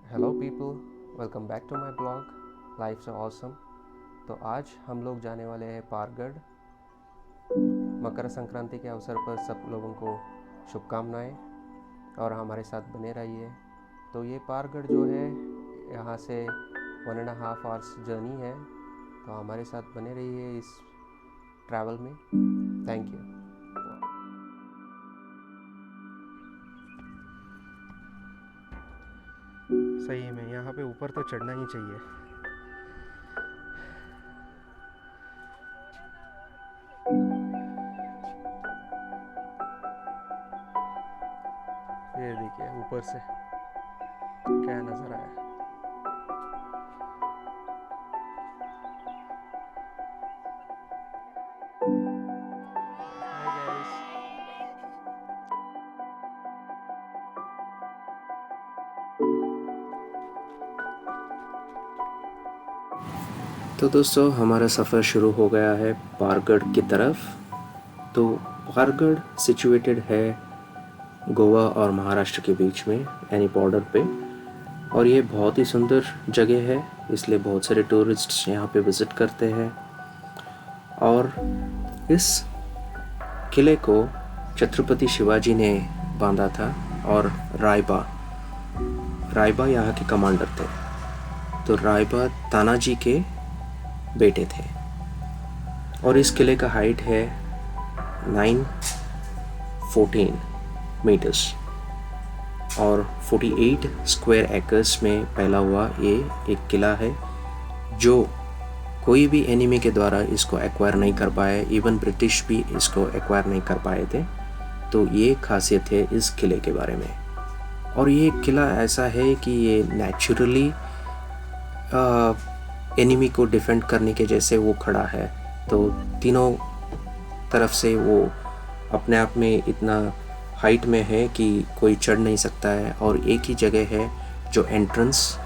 Hello people, welcome back to my blog life से awesome. तो आज हम लोग जाने वाले हैं पारगढ़। मकर संक्रांति के अवसर पर सब लोगों को शुभकामनाएं और हमारे साथ बने रहिए। तो ये पारगढ़ जो है यहाँ से 1.5 आवर्स जर्नी है, तो हमारे साथ बने रहिए इस ट्रैवल में। Thank you. सही में यहाँ पे ऊपर तो चढ़ना ही चाहिए। ये देखिए ऊपर से क्या नज़र आया। Hi guys. तो दोस्तों, हमारा सफ़र शुरू हो गया है पारगढ़ की तरफ। तो पारगढ़ सिचुएटेड है गोवा और महाराष्ट्र के बीच में, यानी बॉर्डर पे। और ये बहुत ही सुंदर जगह है, इसलिए बहुत सारे टूरिस्ट्स यहाँ पे विज़िट करते हैं। और इस किले को छत्रपति शिवाजी ने बांधा था, और रायबा यहाँ के कमांडर थे। तो रायबा तानाजी के बेटे थे। और इस किले का हाइट है 914 मीटर्स और 48 स्क्वायर एकर्स में फैला हुआ ये एक किला है, जो कोई भी एनिमी के द्वारा इसको एक्वायर नहीं कर पाए। इवन ब्रिटिश भी इसको एक्वायर नहीं कर पाए थे। तो ये खासियत है इस किले के बारे में। और ये किला ऐसा है कि ये नेचुरली एनिमी को डिफेंड करने के जैसे वो खड़ा है। तो तीनों तरफ से वो अपने आप में इतना हाइट में है कि कोई चढ़ नहीं सकता है। और एक ही जगह है जो एंट्रेंस,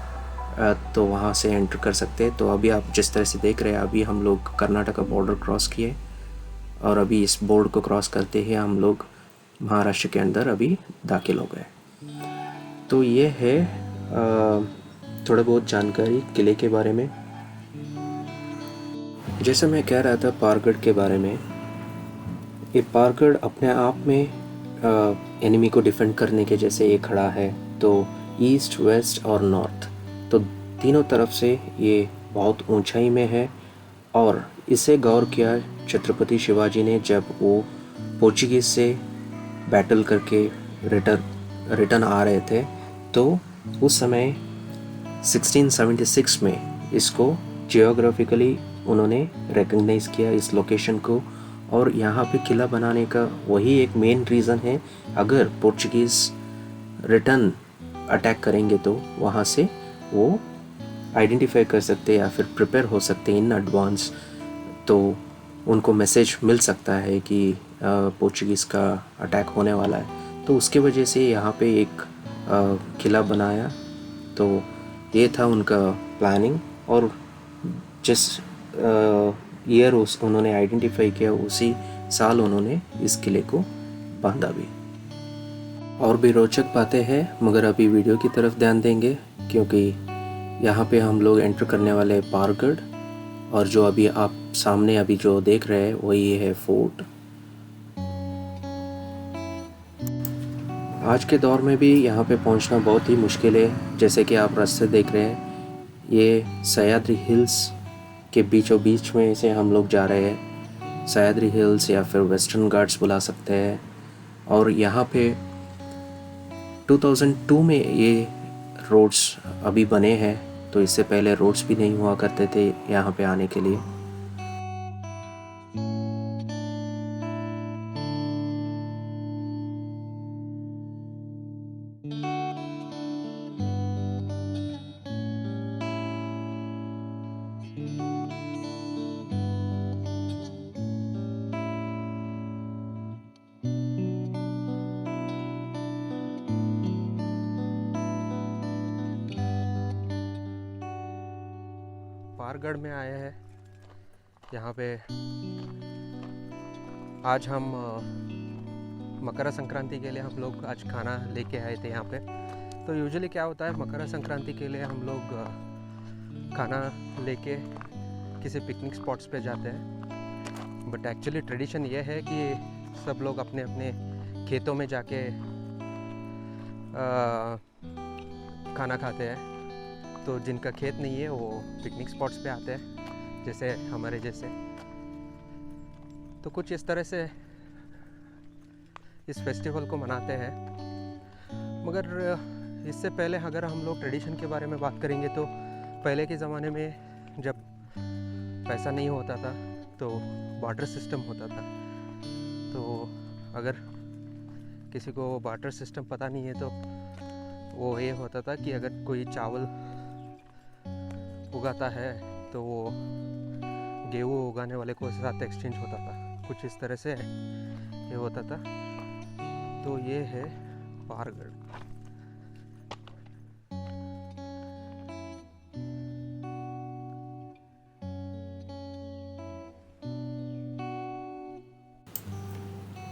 तो वहाँ से एंटर कर सकते हैं। तो अभी आप जिस तरह से देख रहे हैं, अभी हम लोग कर्नाटका बॉर्डर क्रॉस किए, और अभी इस बॉर्डर को क्रॉस करते ही हम लोग महाराष्ट्र के अंदर अभी दाखिल हो गए। तो ये है थोड़ा बहुत जानकारी किले के बारे में। जैसे मैं कह रहा था पारगढ़ के बारे में, ये पारगढ़ अपने आप में एनिमी को डिफेंड करने के जैसे ये खड़ा है। तो ईस्ट, वेस्ट और नॉर्थ, तो तीनों तरफ से ये बहुत ऊंचाई में है। और इसे गौर किया छत्रपति शिवाजी ने, जब वो पोर्चुगीज़ से बैटल करके रिटर्न आ रहे थे। तो उस समय 1676 में इसको जियोग्राफिकली उन्होंने रिकग्नाइज किया इस लोकेशन को। और यहाँ पे किला बनाने का वही एक मेन रीज़न है, अगर पोर्चुगीज़ रिटर्न अटैक करेंगे तो वहाँ से वो आइडेंटिफाई कर सकते या फिर प्रिपेयर हो सकते इन एडवांस। तो उनको मैसेज मिल सकता है कि पोर्चुगीज़ का अटैक होने वाला है। तो उसके वजह से यहाँ पे एक किला बनाया। तो ये था उनका प्लानिंग। और जिस ईयर उन्होंने आइडेंटिफाई किया, उसी साल उन्होंने इस किले को बांधा भी। और भी रोचक बातें हैं, मगर अभी वीडियो की तरफ ध्यान देंगे, क्योंकि यहाँ पे हम लोग एंटर करने वाले हैं पारगढ़। और जो अभी आप सामने अभी जो देख रहे हैं वही है फोर्ट। आज के दौर में भी यहाँ पे पहुँचना बहुत ही मुश्किल है। जैसे कि आप रास्ते देख रहे हैं, ये सह्याद्री हिल्स के बीचों बीच में से हम लोग जा रहे हैं। सह्याद्री हिल्स या फिर वेस्टर्न घाट्स बुला सकते हैं। और यहाँ पे 2002 में ये रोड्स अभी बने हैं। तो इससे पहले रोड्स भी नहीं हुआ करते थे यहाँ पे आने के लिए। पारगढ़ में आए हैं। यहाँ पे आज हम मकर संक्रांति के लिए हम लोग आज खाना लेके आए थे यहाँ पे। तो तो यूजुअली क्या होता है, मकर संक्रांति के लिए हम लोग खाना लेके किसी पिकनिक स्पॉट्स पे जाते हैं। बट एक्चुअली ट्रेडिशन ये है कि सब लोग अपने अपने खेतों में जाके खाना खाते हैं। तो जिनका खेत नहीं है वो पिकनिक स्पॉट्स पे आते हैं, जैसे हमारे जैसे। तो कुछ इस तरह से इस फेस्टिवल को मनाते हैं। मगर इससे पहले अगर हम लोग ट्रेडिशन के बारे में बात करेंगे तो पहले के ज़माने में जब पैसा नहीं होता था तो बार्टर सिस्टम होता था। तो अगर किसी को बार्टर सिस्टम पता नहीं है तो वो ये होता था कि अगर कोई चावल उगाता है तो वो गेहूँ उगाने वाले को साथ एक्सचेंज होता था, कुछ इस तरह से ये होता था। तो ये है पारगढ़।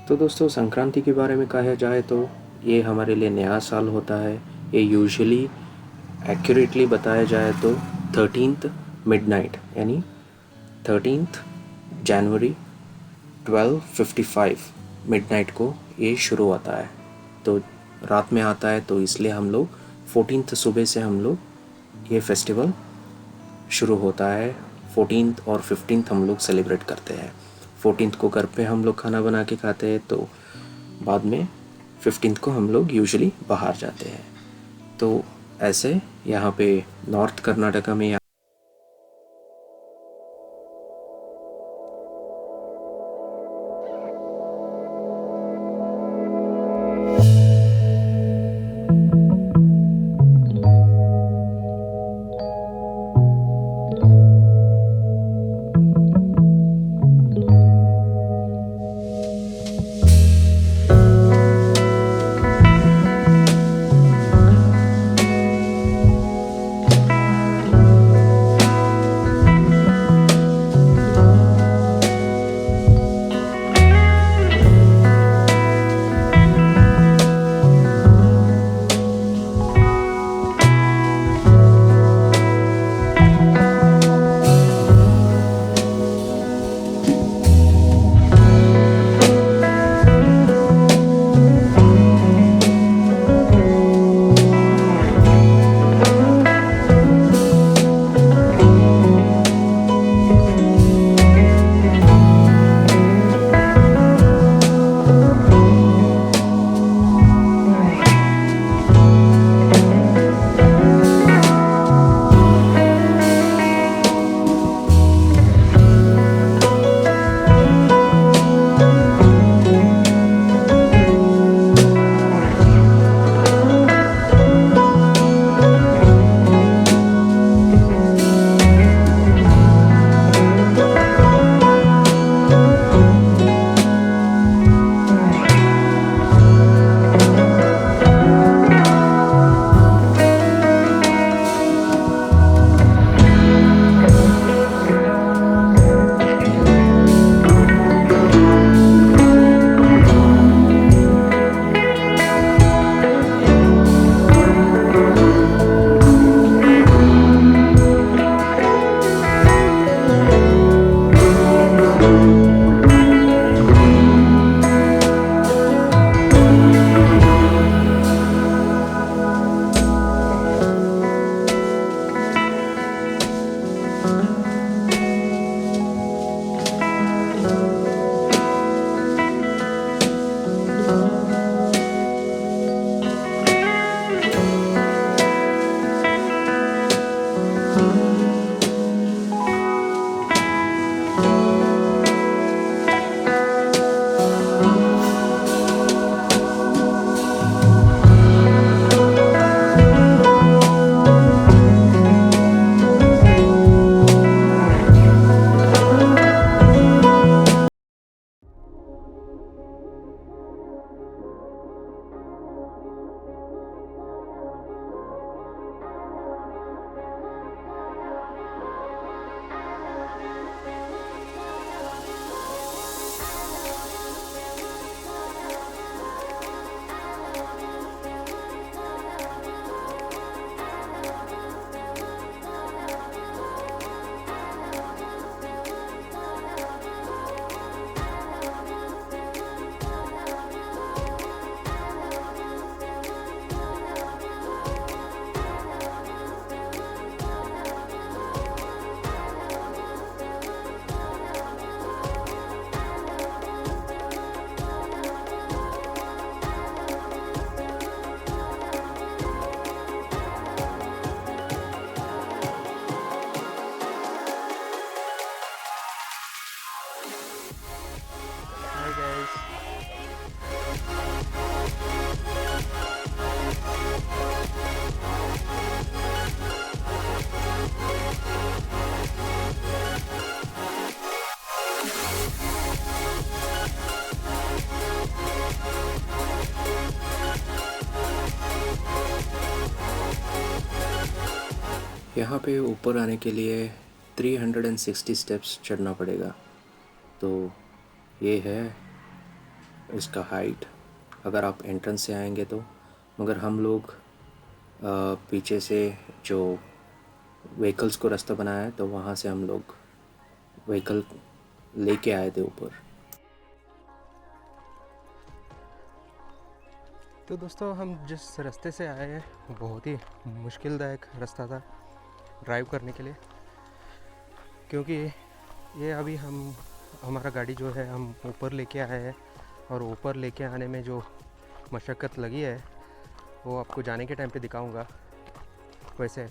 तो दोस्तों, संक्रांति के बारे में कहा जाए तो ये हमारे लिए नया साल होता है। ये यूजुअली एक्यूरेटली बताया जाए तो 13th मिडनाइट यानी 13th जनवरी 12:55 मिडनाइट को ये शुरू होता है। तो रात में आता है, तो इसलिए हम लोग 14th सुबह से हम लोग ये फेस्टिवल शुरू होता है। 14th और 15th हम लोग सेलिब्रेट करते हैं। 14th को घर पे हम लोग खाना बना के खाते हैं, तो बाद में 15th को हम लोग यूजुअली बाहर जाते हैं। तो ऐसे यहाँ पे नॉर्थ कर्नाटका में यहाँ पे ऊपर आने के लिए 360 स्टेप्स चढ़ना पड़ेगा। तो ये है इसका हाइट, अगर आप एंट्रेंस से आएंगे तो। मगर हम लोग पीछे से जो व्हीकल्स को रास्ता बनाया है, तो वहाँ से हम लोग व्हीकल लेके आए थे ऊपर। तो दोस्तों, हम जिस रास्ते से आए हैं बहुत ही मुश्किलदायक रास्ता था ड्राइव करने के लिए, क्योंकि ये अभी हमारा गाड़ी जो है हम ऊपर लेके आए हैं, और ऊपर लेके आने में जो मशक्क़त लगी है वो आपको जाने के टाइम पे दिखाऊंगा। वैसे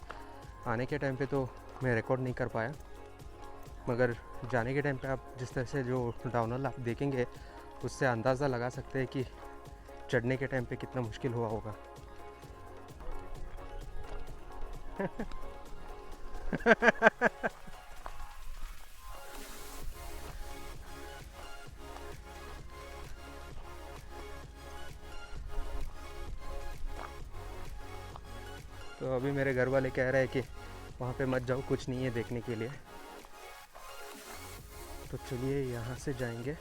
आने के टाइम पे तो मैं रिकॉर्ड नहीं कर पाया, मगर जाने के टाइम पे आप जिस तरह से जो डाउनहिल आप देखेंगे उससे अंदाज़ा लगा सकते हैं कि चढ़ने के टाइम पे कितना मुश्किल हुआ होगा। तो अभी मेरे घर वाले कह रहे हैं कि वहाँ पे मत जाओ, कुछ नहीं है देखने के लिए। तो चलिए यहाँ से जाएंगे।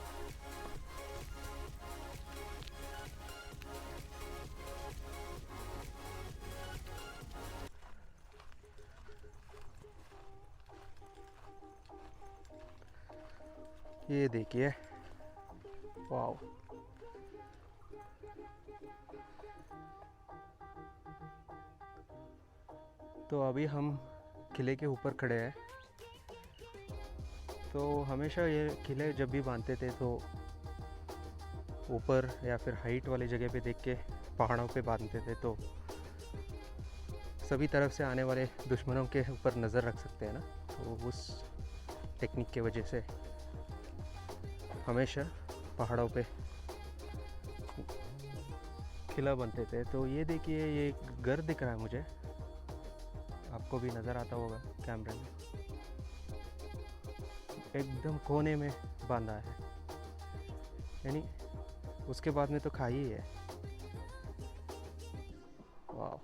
ये देखिए, वाओ। तो अभी हम किले के ऊपर खड़े हैं। तो हमेशा ये किले जब भी बांधते थे तो ऊपर या फिर हाइट वाली जगह पे देख के पहाड़ों पे बांधते थे, तो सभी तरफ से आने वाले दुश्मनों के ऊपर नज़र रख सकते हैं ना। तो उस टेक्निक की वजह से हमेशा पहाड़ों पे किला बनते थे। तो ये देखिए, ये घर दिख रहा है मुझे, आपको भी नज़र आता होगा कैमरे में। एकदम कोने में बांधा है, यानी उसके बाद में तो खाई ही है। वाह।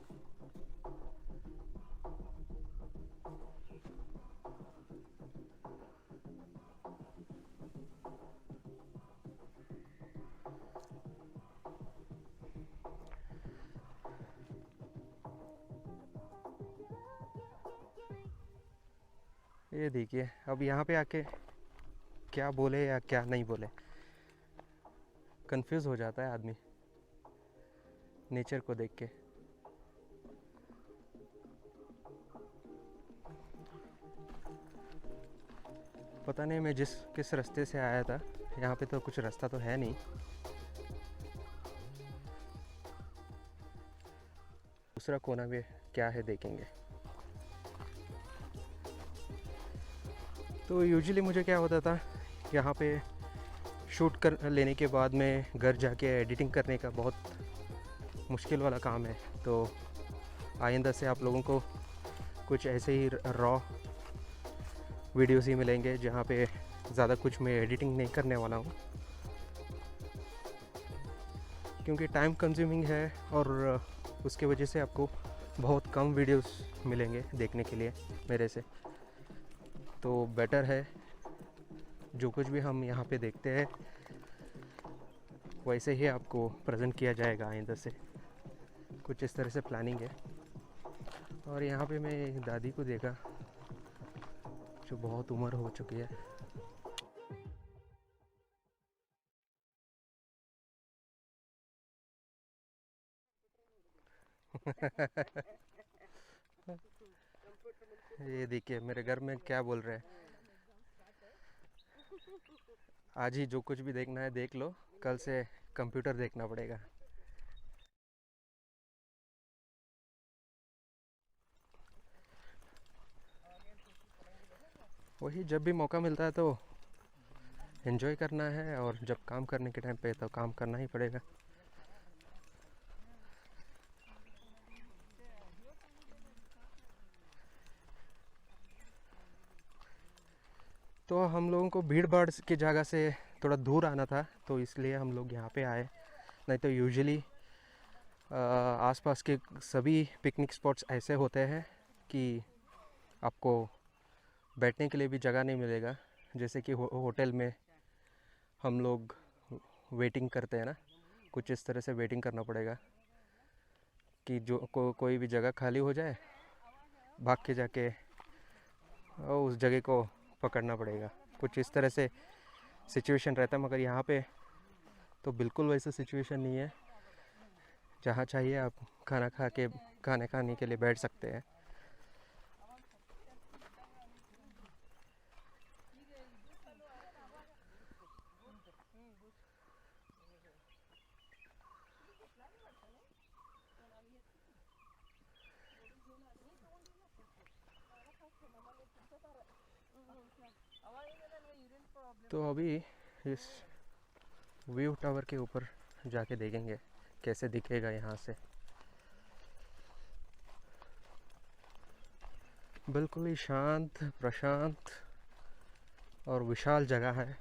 ये देखिए, अब यहाँ पे आके क्या बोले या क्या नहीं बोले, कंफ्यूज हो जाता है आदमी नेचर को देख के। पता नहीं मैं किस रास्ते से आया था, यहाँ पे तो कुछ रास्ता तो है नहीं। दूसरा कोना भी क्या है देखेंगे। तो यूजुअली मुझे क्या होता था, यहाँ पे शूट कर लेने के बाद में घर जाके एडिटिंग करने का बहुत मुश्किल वाला काम है। तो आइंदा से आप लोगों को कुछ ऐसे ही रॉ वीडियोस ही मिलेंगे, जहाँ पे ज़्यादा कुछ मैं एडिटिंग नहीं करने वाला हूँ, क्योंकि टाइम कंज्यूमिंग है और उसके वजह से आपको बहुत कम वीडियोस मिलेंगे देखने के लिए मेरे से। तो बेटर है जो कुछ भी हम यहाँ पे देखते हैं वैसे ही आपको प्रेजेंट किया जाएगा आइंदा से। कुछ इस तरह से प्लानिंग है। और यहाँ पे मैं एक दादी को देखा जो बहुत उम्र हो चुकी है। ये देखिए मेरे घर में क्या बोल रहे हैं, आज ही जो कुछ भी देखना है देख लो, कल से कंप्यूटर देखना पड़ेगा। वही, जब भी मौका मिलता है तो एंजॉय करना है, और जब काम करने के टाइम पे तो काम करना ही पड़ेगा। तो हम लोगों को भीड़ भाड़ की जगह से थोड़ा दूर आना था, तो इसलिए हम लोग यहाँ पे आए। नहीं तो यूजुअली आसपास के सभी पिकनिक स्पॉट्स ऐसे होते हैं कि आपको बैठने के लिए भी जगह नहीं मिलेगा। जैसे कि होटल में हम लोग वेटिंग करते हैं ना, कुछ इस तरह से वेटिंग करना पड़ेगा कि जो कोई भी जगह खाली हो जाए, भाग के जाके उस जगह को पकड़ना पड़ेगा। कुछ इस तरह से सिचुएशन रहता है। मगर यहाँ पे तो बिल्कुल वैसा सिचुएशन नहीं है। जहाँ चाहिए आप खाना खाने के लिए बैठ सकते हैं। तो अभी इस व्यू टावर के ऊपर जाके देखेंगे कैसे दिखेगा यहाँ से। बिल्कुल ही शांत, प्रशांत और विशाल जगह है।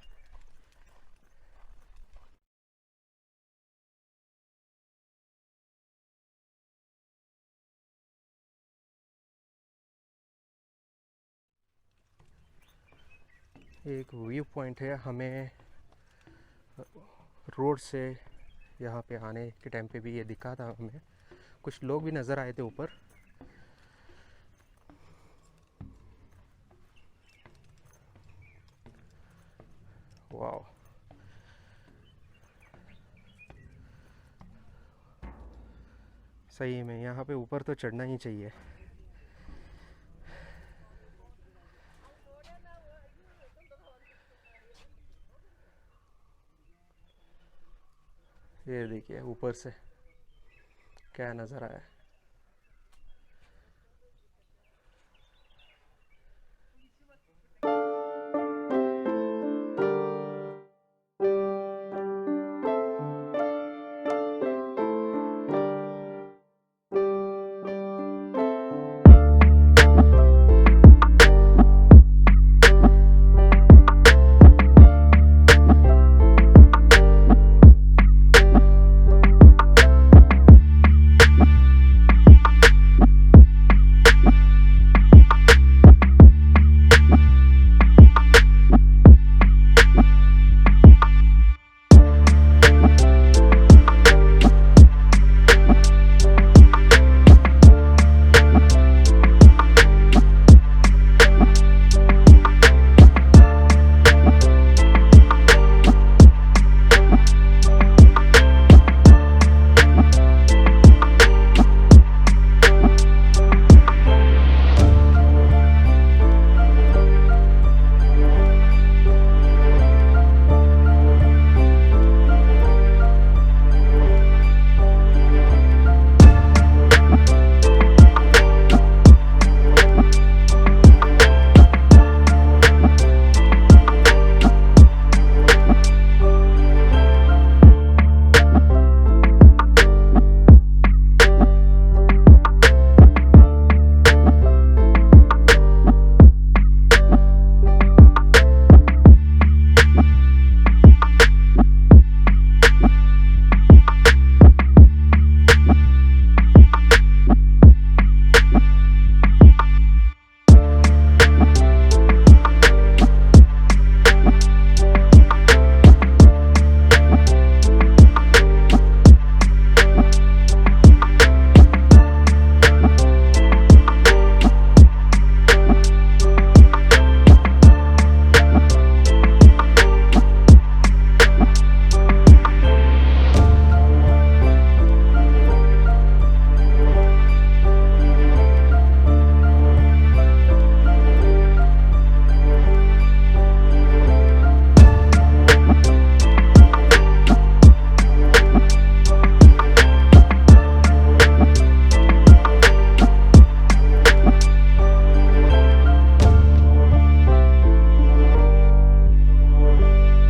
एक व्यू पॉइंट है। हमें रोड से यहाँ पे आने के टाइम पे भी ये दिखा था। हमें कुछ लोग भी नज़र आए थे ऊपर। वाह, सही में यहाँ पे ऊपर तो चढ़ना ही चाहिए। ये देखिए ऊपर से क्या नज़र आया है।